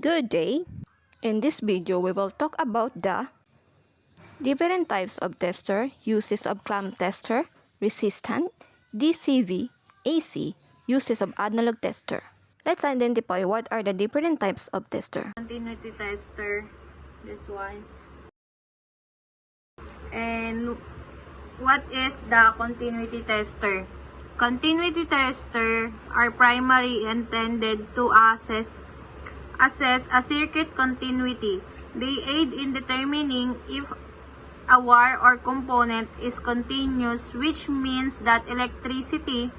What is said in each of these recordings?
Good day! In this video, we will talk about the different types of tester, uses of clamp tester, resistant, DCV, AC, uses of analog tester. Let's identify what are the different types of tester. Continuity tester, this one. And what is the continuity tester? Continuity tester are primarily intended to assess a circuit continuity. They aid in determining if a wire or component is continuous, which means that electricity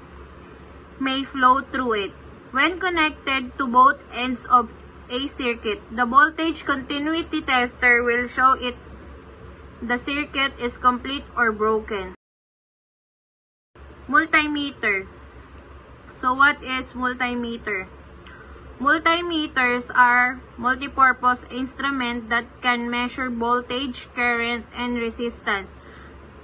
may flow through it. When connected to both ends of a circuit, the voltage continuity tester will show if the circuit is complete or broken. Multimeter. So what is multimeter? Multimeters are multipurpose instruments that can measure voltage, current, and resistance.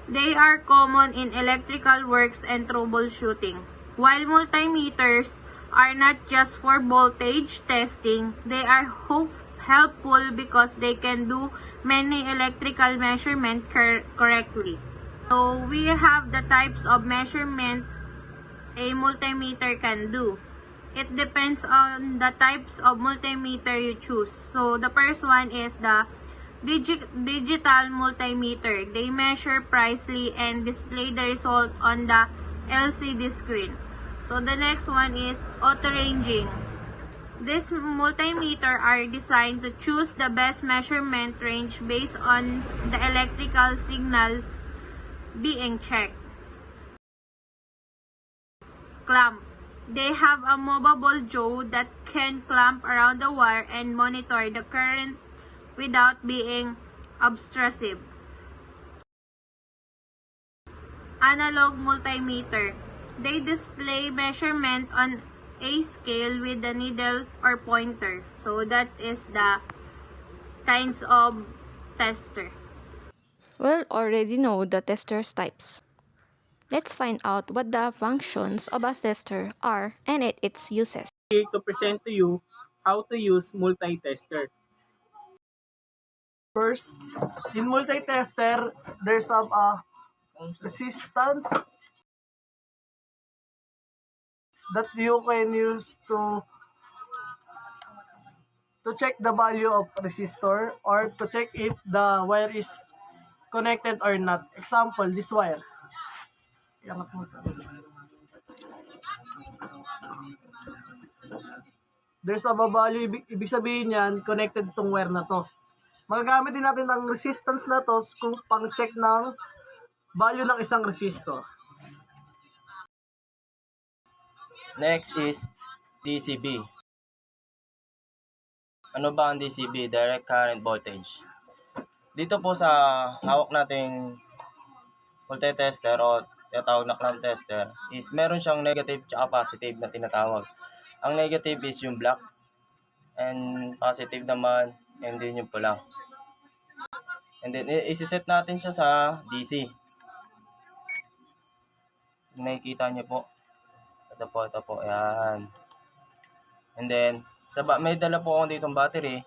They are common in electrical works and troubleshooting. While multimeters are not just for voltage testing, they are helpful because they can do many electrical measurements correctly. So we have the types of measurement a multimeter can do. It depends on the types of multimeter you choose. So the first one is the digital multimeter. They measure precisely and display the result on the LCD screen. So the next one is auto-ranging. These multimeter are designed to choose the best measurement range based on the electrical signals being checked. Clamp. They have a movable jaw that can clamp around the wire and monitor the current without being obtrusive. Analog multimeter. They display measurement on a scale with the needle or pointer. So that is the kinds of tester. We'll already know the tester's types. Let's find out what the functions of a tester are and its uses. Here to present to you how to use multi-tester. First, in multi-tester, there's a resistance that you can use to check the value of resistor or to check if the wire is connected or not. Example, this wire. There's a value, ibig sabihin yan, connected itong wire na to. Magagamit din natin ang resistance na to kung pang-check ng value ng isang resistor. Next is DCB. Ano ba ang DCB? Direct Current Voltage. Dito po sa hawak nating multi-tester o tinatawag na clamp tester is meron siyang negative at positive na tinatawag. Ang negative is yung black and positive naman and din yung pula. And then isi-set natin siya sa DC. Nakikita niyo po. Ito po, ayan. And then, may dala po akong ditong battery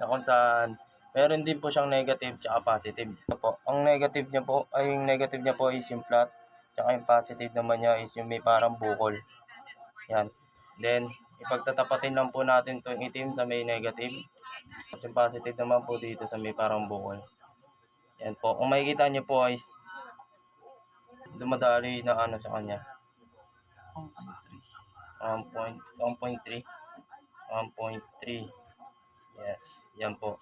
na kung saan meron din po siyang negative at positive. Ito po, ang negative niya po is yung flat, tsaka yung positive naman niya is yung may parang bukol. Yan. Then, ipagtatapatin lang po natin itong itim sa may negative. At yung positive naman po dito sa may parang bukol. Yan po. Kung makikita niyo po is dumadali na ano sa kanya. 1.3. Yes, yan po.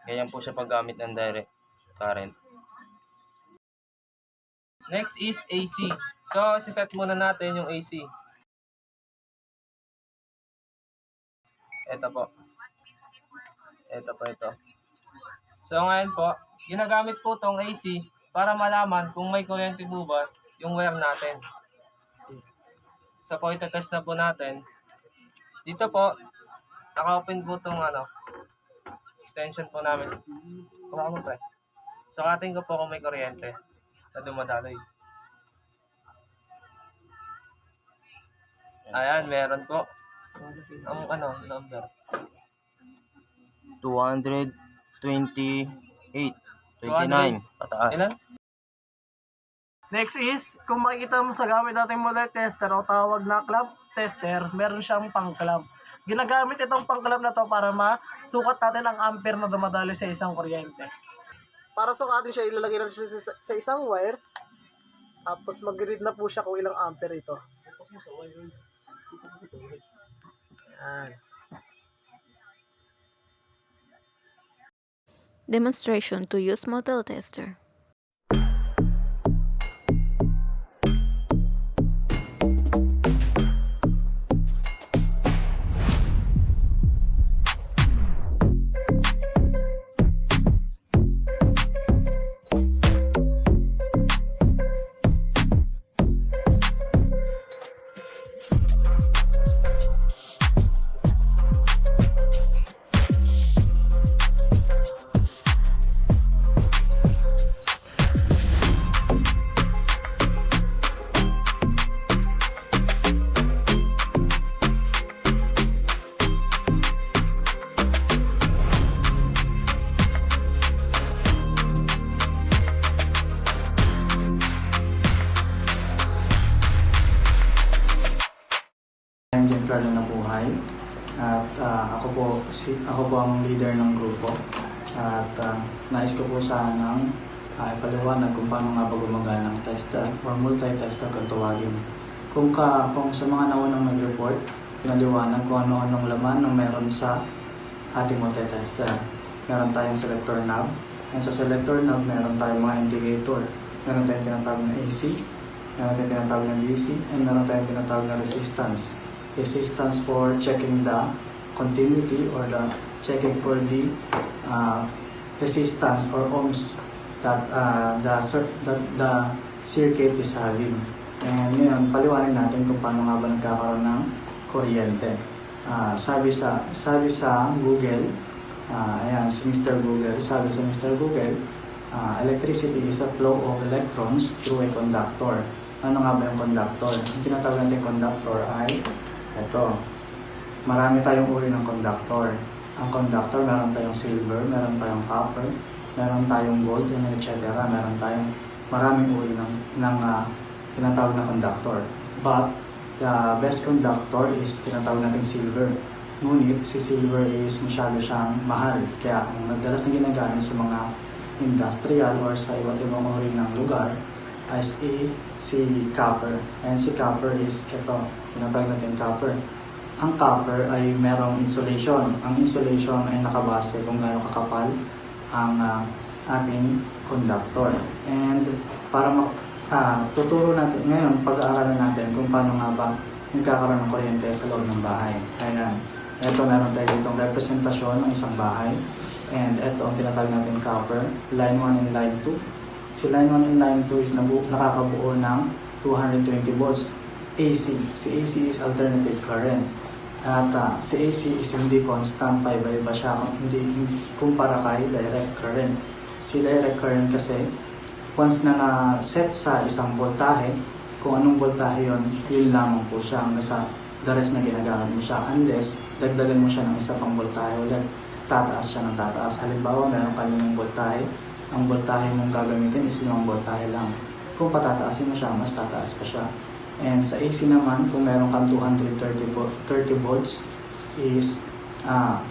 Ganyan po siya paggamit ng direct current. Next is AC. So, siset muna natin yung AC. Ito po. So, ngayon po, ginagamit po tong AC para malaman kung may kuryente po ba yung wire natin. So, po itetest na po natin. Dito po, naka-open po tong extension po namin. Kumaka mo pre. So, kating ko po kung may kuryente na dumadaloy. Ayan, meron po. Ang number. 228. 29. Pataas. Ilan? Next is, kung makikita mo sa gamit nating multi-tester o tawag na clamp tester, meron siyang pang-clamp. Ginagamit itong pang-clamp na to para masukat natin ang ampere na dumadaloy sa isang kuryente. Para sukatin siya, ilalagay natin siya sa isang wire. Tapos mag-read na po siya kung ilang ampere ito. Yan. Demonstration to use model tester. I'm Giancarlo Nabuhay at ako po ang leader ng grupo at nais ko po sanang ipaliwanag kung paano nga ba gumagana ng tester or multi-tester kung tawagin. Kung sa mga naunang nag-report, pinaliwanag kung ano-anong laman ng meron sa ating multi-tester. Meron tayong selector knob, and sa selector knob meron tayong mga indicator. Meron tayong tinatawag na AC, meron tayong tinatawag na DC, and meron tayong tinatawag na resistance. Resistance for checking the continuity or the checking for the resistance or ohms that the circuit is having. And ngayon, paliwanag natin kung paano nga ba nagkakaroon ng kuryente. Sabi sa Google, ayan, si Mr. Google, sabi sa Mr. Google, electricity is a flow of electrons through a conductor. Ano nga ba yung conductor? Ang tinatawag natin conductor ay ito. Marami tayong uri ng conductor. Ang conductor, meron tayong silver, meron tayong copper, meron tayong gold, and etc. Meron tayong maraming uri ng tinatawag na conductor. But the best conductor is tinatawag natin silver. Ngunit si silver is masyado siyang mahal. Kaya ang madalas na ginagamit sa mga industrial or sa iba't ibang uri ng lugar ay si copper. And si copper is ito, tinatawag natin copper. Ang copper ay merong insulation. Ang insulation ay nakabase kung gaano kakapal ang ating conductor. And para tuturo natin ngayon, pag-aaralan natin kung paano nga ba nagkakaroon ng kuryente sa loob ng bahay. Ayan. Ito, meron tayo ditong representasyon ng isang bahay. And ito ang tinatawag natin copper, line 1 and line 2. Si line 1 and line 2 is nakakabuo ng 220 volts AC. Si AC is alternative current. At si AC is hindi constant, paiba-iba siya, hindi kumpara kay direct current. Si direct current kasi, once na na-set sa isang voltahe, kung anong voltahe yun lamang po siya hanggang sa the rest na ginagamit mo siya. Unless, dagdagan mo siya ng isa pang voltahe ulit, tataas siya ng tataas. Halimbawa, meron ka ng voltahe, ang voltahe mong gagamitin is 5 voltahe lang. Kung patataasin mo siya, mas tataas pa siya. And sa AC naman, kung meron kang 230 volts, is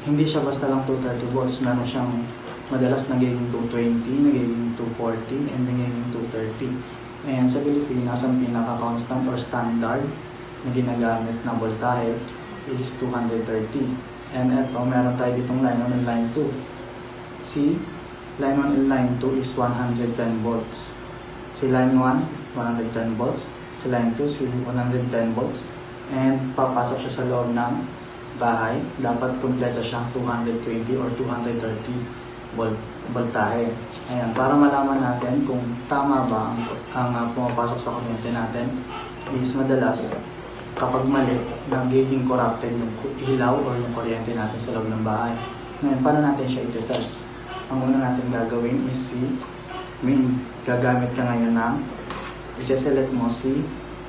hindi siya basta lang 230 volts. Meron siyang madalas nagiging 220, nagiging 240, and nagiging 230. And sa Pilipinas, ang pinaka-constant or standard na ginagamit na voltahe is 230. And eto, meron tayo ditong line 1 and line 2. Si line 1 and line 2 is 110 volts. Si line 1, 110 volts. Si line 2, si 110 volts. And papasok siya sa loob ng bahay. Dapat kompleto siyang 220 or 230 voltahe. Ayan, para malaman natin kung tama ba ang pumapasok sa kuryente natin is madalas kapag mali, nagiging corrupted yung ilaw or yung kuryente natin sa loob ng bahay. Ngayon, paano natin siya i-test? Ang una natin gagawin is gagamit ka ngayon ng isa-select mo si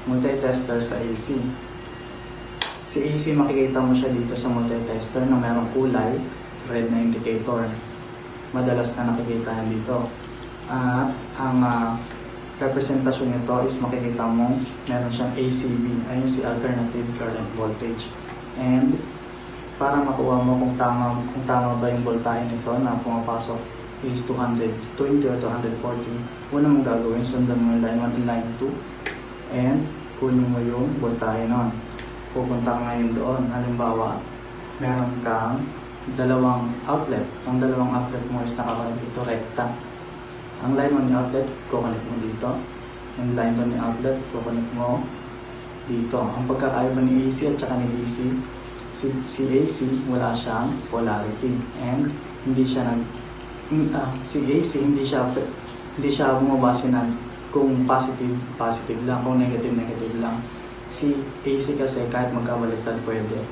multi-tester sa AC. Si AC, makikita mo siya dito sa multi-tester na merong kulay red na indicator. Madalas na nakikita yan dito. At ang representasyon nito is makikita mo meron siyang ACV, ayun si alternative current voltage. And para makuha mo kung tama ba yung voltahe nito na pumapasok is 220 or 240, una mong gagawin, sundan mo yung line 1 and line 2 and kunin mo yung voltahe nun. Pupunta ka ngayon doon, halimbawa meron kang dalawang outlet. Ang dalawang outlet mo is nakakonect dito rekta. Ang line 1 ni outlet, kukonect mo dito. Yung line 2 ni outlet, kukonect mo dito. Ang pagkakaiba ni AC at saka ni DC, si AC wala siyang polarity and hindi siya si AC hindi siya bumabase na kung positive lang, kung negative lang. Si AC kasi kahit magkabaliktad pwede.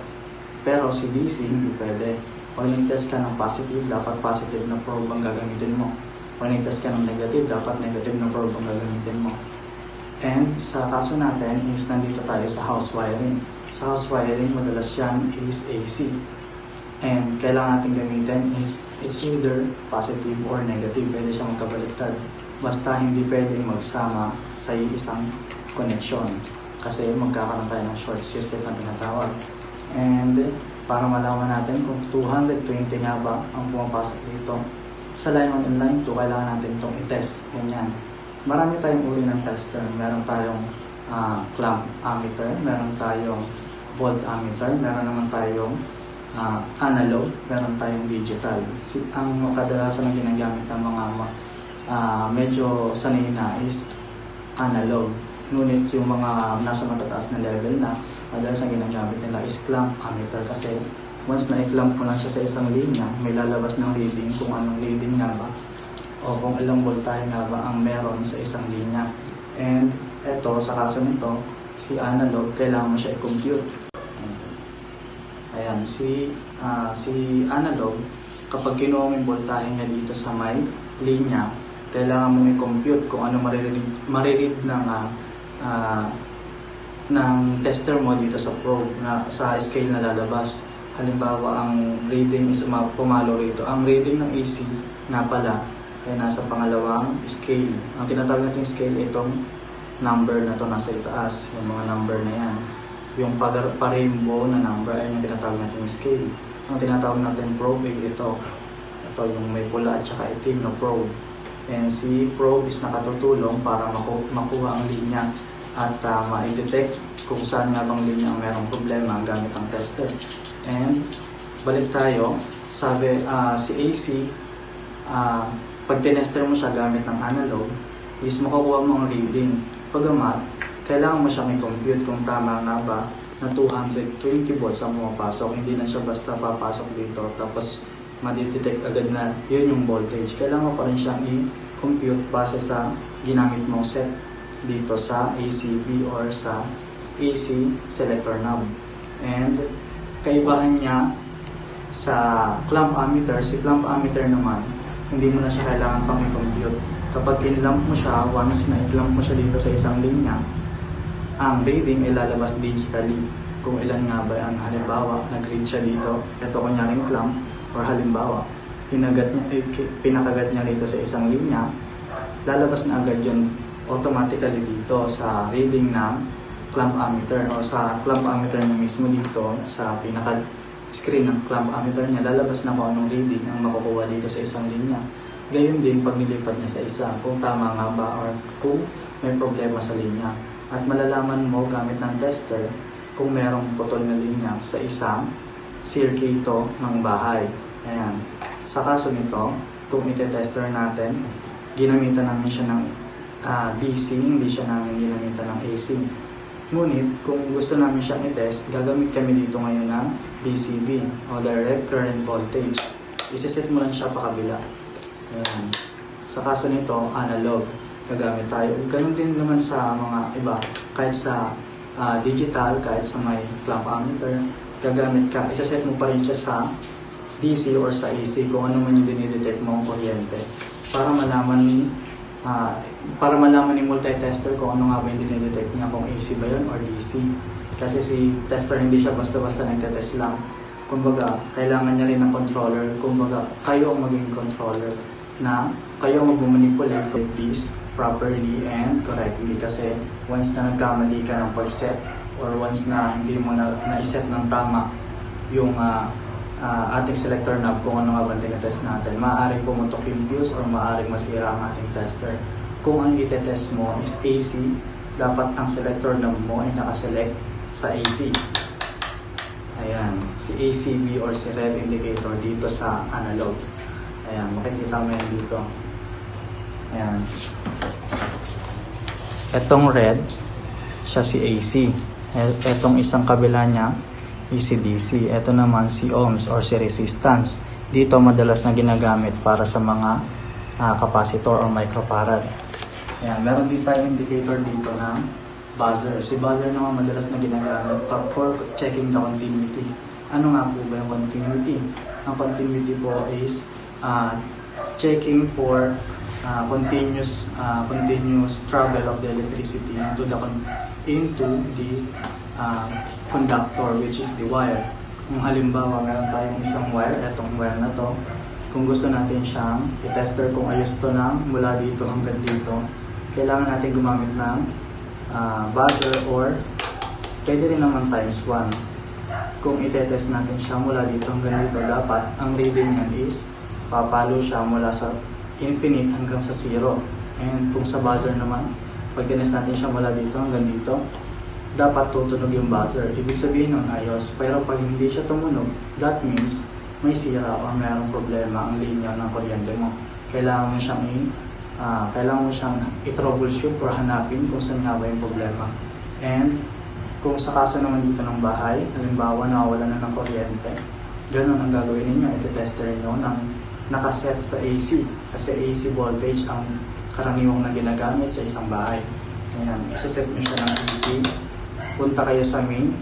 Pero si DC hindi pwede. Pag nag-test ka ng positive, dapat positive na probe ang gagamitin mo. Pag nag-test ka ng negative, dapat negative na probe ang gagamitin mo. And sa kaso natin is nandito tayo sa house wiring. Sa house wiring, madalas yan is AC. And kailangan natin gamitin is it's either positive or negative. Pwede siya magkabaliktad. Basta hindi pwedeng magsama sa isang connection. Kasi magkakaroon tayo ng short circuit na tinatawag. And para malaman natin kung 220 nga ba ang pumapasok dito, sa line 1 and line 2, kailangan natin itong i-test. Ganyan. Marami tayong uri ng tester. Meron tayong clamp ammeter, meron tayong volt ammeter, meron naman tayong analog, meron tayong digital. Ang kadalasan na ginagamit ng mga medyo sanay na is analog. Ngunit yung mga nasa matataas na level na, madalas ang ginagamit nila is clamp ammeter kasi once na i-clamp mo lang siya sa isang linya, may lalabas ng reading kung anong reading nga ba o kung ilang voltahe nga ba ang meron sa isang linya. And eto, sa kaso nito, si analog, kailangan mo siya i-compute. Ayan, si analog, kapag kinuha mo yung voltahe niya dito sa may linya, kailangan mo i-compute kung ano mariread ng tester mo dito sa probe, na sa scale na lalabas. Halimbawa, ang reading is pumalo rito. Ang reading ng AC na pala ay nasa pangalawang scale. Ang tinatawag natin scale, itong number na to nasa itaas, yung mga number na yan. Yung pa-rainbow na number ay yung tinatawag natin scale. Ang tinatawag natin probe ay ito. Ito yung may pula at saka itim na probe. And si probe is nakatutulong para makuha ang linya at ma-detect kung saan nga bang linya ang merong problema gamit ang tester. And balik tayo, sabi si AC, pag tinester mo siya gamit ng analog, is makukuha mo ang reading. Pagamat, kailangan mo siyang i-compute kung tama nga ba na 220 volts ang pumapasok. Hindi na siya basta papasok dito tapos madidetect agad na yun yung voltage. Kailangan mo pa rin siyang i-compute base sa ginamit mong set dito sa ACV or sa AC selector knob. And kaibahan niya sa clamp ammeter, si clamp ammeter naman, hindi mo na siya kailangan pang i-compute. Kapag in-lamp mo siya, once na i-lamp mo siya dito sa isang linya, ang reading ay lalabas digitally. Kung ilan nga ba ang halimbawa, nag-read siya dito, ito kunyaring clamp, or halimbawa, pinakagat niya dito sa isang linya, lalabas na agad yun automatically dito sa reading ng clamp ammeter or sa clamp ammeter na mismo dito sa pinaka-screen ng clamp ammeter niya, lalabas na kung anong reading ang makukuha dito sa isang linya. Gayon din pag nilipat niya sa isa, kung tama nga ba or kung may problema sa linya. At malalaman mo gamit ng tester kung merong putol na linya sa isang circuito ng bahay. Ayan. Sa kaso nito, kung ite-tester natin, ginamitan namin siya ng DC, hindi siya namin ginamitan ng AC. Ngunit, kung gusto namin siyang i-test, gagamit kami dito ngayon ng DCV o Direct Current Voltage. Isiset mo lang siya pa kabila. Ayan. Sa kaso nito, analog. Gagamit tayo. Ganun din naman sa mga iba. Kahit sa digital, kahit sa may clamp ammeter, gagamit ka. Isaset mo pa rin siya sa DC or sa AC kung ano man yung dinidetect mo ang kuryente. Para malaman ni multitester kung ano nga ba yung dinidetect niya, kung AC ba yun or DC. Kasi si tester hindi siya basta-basta nagtetest lang. Kumbaga, kailangan niya rin ng controller. Kumbaga, kayo ang maging controller na kayo ang mag-manipulate this properly and correctly. Kasi once na nagkamali ka ng pag-set or once na hindi mo na-set ng tama yung ating selector knob kung ano nga ba tinetest natin, maaaring pumutok yung fuse or maaaring masira ang ating tester. Kung ang itetest mo is AC, dapat ang selector knob mo ay nakaselect sa AC. Ayan, si ACB or si red indicator dito sa analog. Ayan, makikita mo yan dito. Ayan. Etong red, siya si AC. Etong isang kabila niya, AC/DC. Ito naman si ohms or si resistance. Dito madalas na ginagamit para sa mga capacitor or microfarad. Ayan, meron din tayong indicator dito ng buzzer. Si buzzer naman madalas na ginagamit for checking the continuity. Ano nga po ba yung continuity? Ang continuity po is checking for continuous travel of the electricity into the conductor, which is the wire. Kung halimbawa meron tayong isang wire, etong wire na to, kung gusto natin siyang i-tester kung ayos to na mula dito hanggang dito, kailangan natin gumamit ng buzzer or pwede rin naman times 1. Kung itetest natin siya mula dito hanggang dito, dapat ang reading niyan is papalo siya mula sa infinite hanggang sa 0. And kung sa buzzer naman, pag tinest natin siya mula dito hanggang dito, dapat tutunog yung buzzer. Ibig sabihin nun ayos. Pero pag hindi siya tumunog, that means may sira o mayroong problema ang linya ng kuryente mo. Kailangan mo siyang i-troubleshoot or hanapin kung saan nga ba yung problema. And kung sa kaso naman dito ng bahay, halimbawa nawawala na ng kuryente, ganun ang gagawin ninyo. Iti-tester nyo ng nakaset sa AC. Kasi AC voltage ang karaniwang na ginagamit sa isang bahay. Ayan, isa-set nyo siya ng AC. Punta kayo sa main,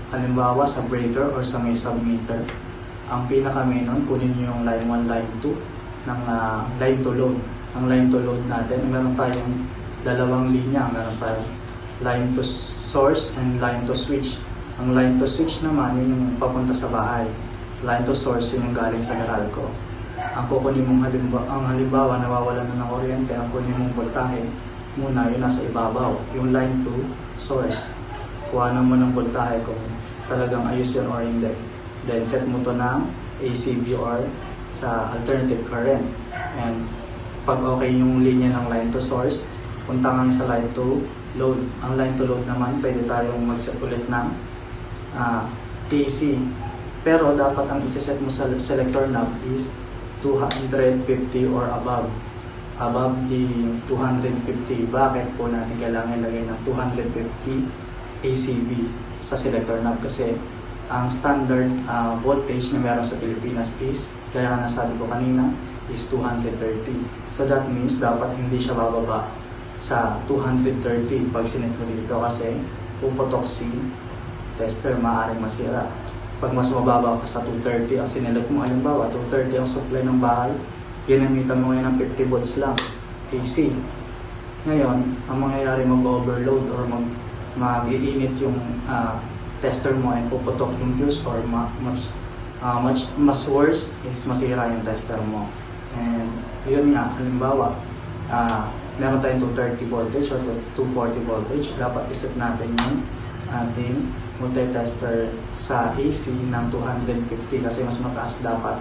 halimbawa sa breaker or sa may submeter. Ang pinaka-main nun, kunin nyo yung line 1, line 2 ng line to load. Ang line to load natin, meron tayong dalawang linya. Meron tayong line to source and line to switch. Ang line to switch naman, yun yung papunta sa bahay. Line to source, yun yung galing sa Meralco. Ang kukunin mong halimbawa, nawawalan na ng kuryente, ang kunin mong voltahe, muna yun nasa ibabaw. Yung line to source, kuhanan mo ng voltahe kung talagang ayos yun or hindi. Then set mo to ng ACB or sa alternative current. And pag okay yung linya ng line to source, punta nga sa line to load. Ang line to load naman, pwede tayong mag-set ulit ng AC. Pero dapat ang isa-set mo sa selector knob is 250 or above. Above the 250. Bakit po natin kailangan ilagay ng 250 ACB sa selector knob? Kasi ang standard voltage na meron sa Pilipinas is, kaya nga nasabi ko kanina, is 230. So that means dapat hindi siya bababa sa 230 pag sinet mo dito kasi puputok si tester, maaaring masira. Pag mas mababa ka sa 230 ang sinelet mo, halimbawa 230 ang supply ng bahay, ginamitan mo ngayon ng 50 volts lang AC. Ngayon, ang mangyayari mag-overload or mag-iinit yung tester mo and puputok yung fuse or mas worse is masira yung tester mo. And yun nga, halimbawa, meron tayong 230 voltage or 240 voltage, dapat iset natin yung ating multitester sa AC ng 250 kasi mas mataas dapat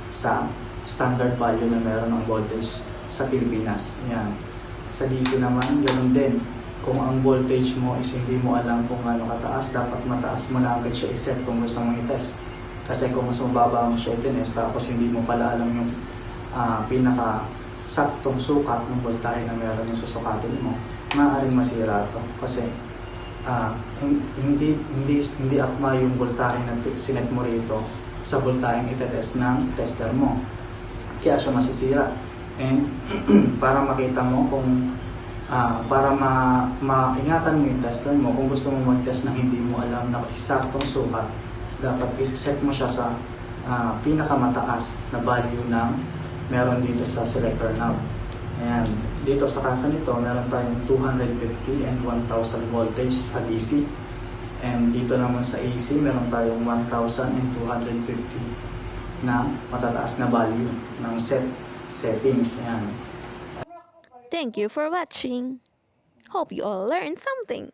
sa standard value na meron ng voltage sa Pilipinas. Yan. Sa DC naman, ganoon din. Kung ang voltage mo is hindi mo alam kung gaano kataas, dapat mataas mo na agad siya iset kung gusto mong i-test. Kasi kung mas mababa mo siya i-test, tapos hindi mo pala alam yung pinaka-saktong sukat ng voltahe na meron yung susukatin mo, maaaring masira ito. Kasi hindi akma yung voltahe na sinet mo rito sa voltahe itetest ng tester mo. Kaya siya masisira. And para makita mo kung para maingatan mo yung tester mo, kung gusto mo mag-test na hindi mo alam na eksaktong sukat, dapat i-set mo siya sa pinakamataas na value ng meron dito sa selector knob. Ayan. Dito sa kasa nito, meron tayong 250 and 1000 voltage sa DC. And dito naman sa AC, meron tayong 1,250 na matataas na value ng settings. Ayan. Thank you for watching. Hope you all learned something.